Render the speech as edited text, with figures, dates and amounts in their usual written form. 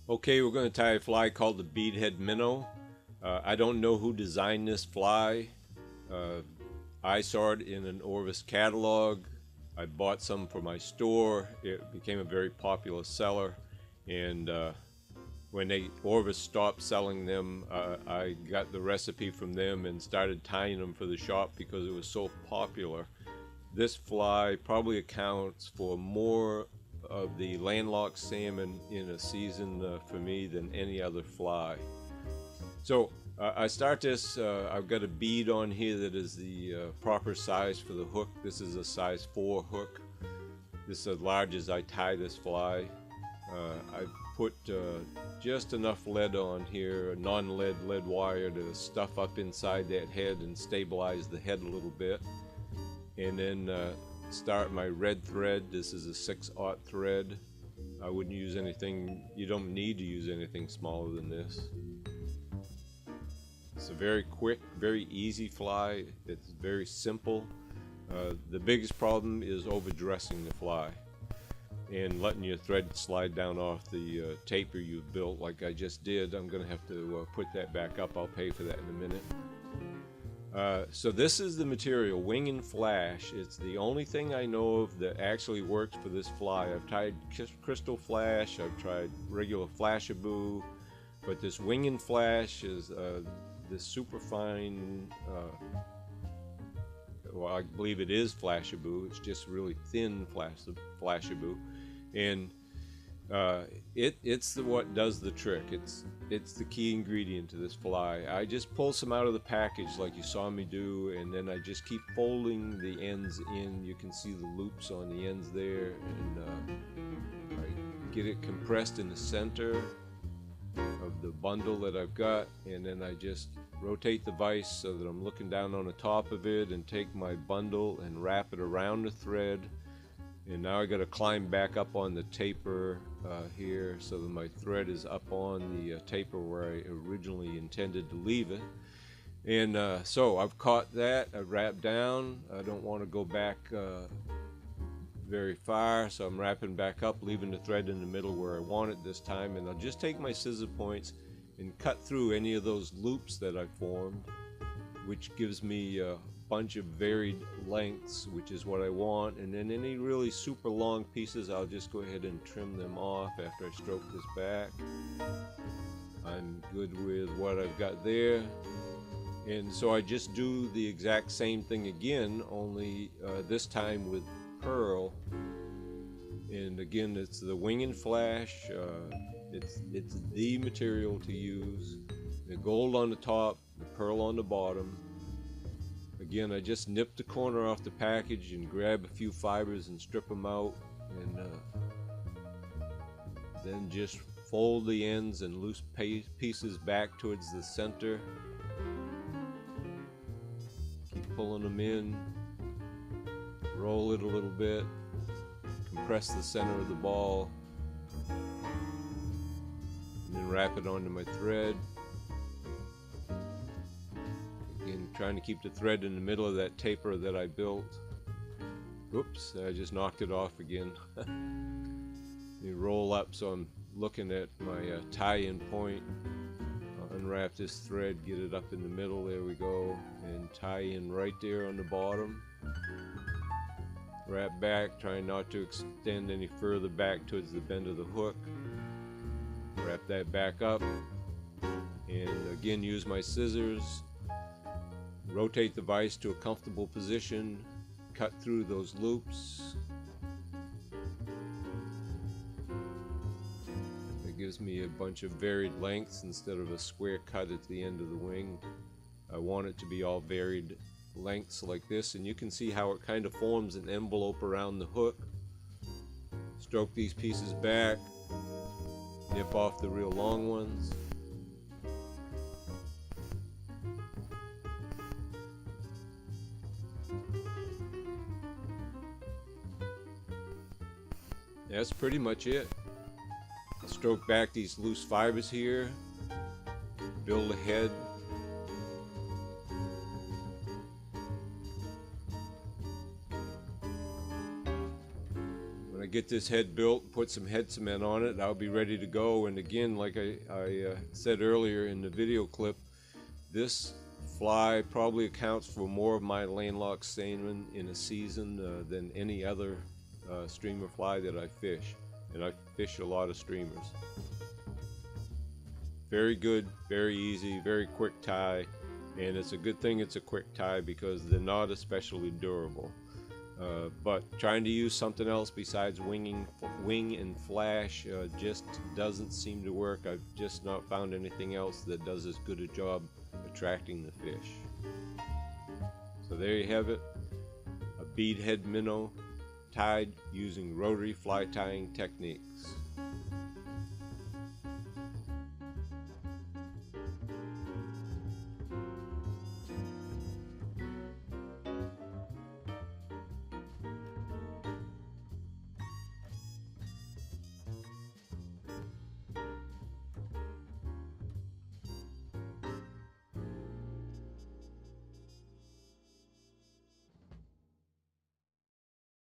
Okay, we're going to tie a fly called the Bead Head Minnow. I don't know who designed this fly. Uh, I saw it in an Orvis catalog. I bought some for my store. It became a very popular seller, and when Orvis stopped selling them, I got the recipe from them and started tying them for the shop because it was so popular. This fly probably accounts for more of the landlocked salmon in a season for me than any other fly. So I start this, I've got a bead on here that is the proper size for the hook. This is a size 4 hook. This is as large as I tie this fly. I put just enough lead on here, non-lead lead wire to stuff up inside that head and stabilize the head a little bit. And then start my red thread. This is a 6/0 thread. I wouldn't use anything, you don't need to use anything smaller than this. It's a very quick, very easy fly. It's very simple. The biggest problem is overdressing the fly and letting your thread slide down off the taper you've built like I just did. I'm going to have to put that back up. I'll pay for that in a minute. So this is the material, Wing and Flash. It's the only thing I know of that actually works for this fly. I've tried Crystal Flash, I've tried regular Flashaboo, but this Wing and Flash is this super fine, well, I believe it is Flashaboo. It's just really thin Flashaboo, and it's what does the trick. It's the key ingredient to this fly. I just pull some out of the package like you saw me do, and then I just keep folding the ends in. You can see the loops on the ends there, and I get it compressed in the center of the bundle that I've got, and then I just rotate the vise so that I'm looking down on the top of it and take my bundle and wrap it around the thread. And now I got to climb back up on the taper here so that my thread is up on the taper where I originally intended to leave it. And so I've caught that, I wrapped down. I don't want to go back very far, so I'm wrapping back up, leaving the thread in the middle where I want it this time. And I'll just take my scissor points and cut through any of those loops that I formed, which gives me a bunch of varied lengths, which is what I want. And then any really super long pieces, I'll just go ahead and trim them off after I stroke this back. I'm good with what I've got there. And so I just do the exact same thing again, only this time with pearl. And again, it's the Wing and Flash. It's the material to use. The gold on the top, the pearl on the bottom. Again, I just nip the corner off the package and grab a few fibers and strip them out, and then just fold the ends and loose pieces back towards the center. Keep pulling them in, roll it a little bit, compress the center of the ball, and then wrap it onto my thread. Again, trying to keep the thread in the middle of that taper that I built. Oops, I just knocked it off again. You roll up so I'm looking at my tie-in point. I'll unwrap this thread, get it up in the middle, there we go, and tie in right there on the bottom. Wrap back, trying not to extend any further back towards the bend of the hook. Wrap that back up, and again use my scissors. Rotate the vise to a comfortable position, cut through those loops. It gives me a bunch of varied lengths instead of a square cut at the end of the wing. I want it to be all varied lengths like this, and you can see how it kind of forms an envelope around the hook. Stroke these pieces back, nip off the real long ones. That's pretty much it. Stroke back these loose fibers here, build a head. When I get get this head built, put some head cement on it, I'll be ready to go. And again, like I said earlier in the video clip, this fly probably accounts for more of my landlocked salmon in a season than any other streamer fly that I fish. And I fish a lot of streamers. Very good, very easy, very quick tie. And it's a good thing it's a quick tie because they're not especially durable. But trying to use something else besides wing and flash just doesn't seem to work. I've just not found anything else that does as good a job attracting the fish. So there you have it, a bead head minnow tied using rotary fly tying techniques.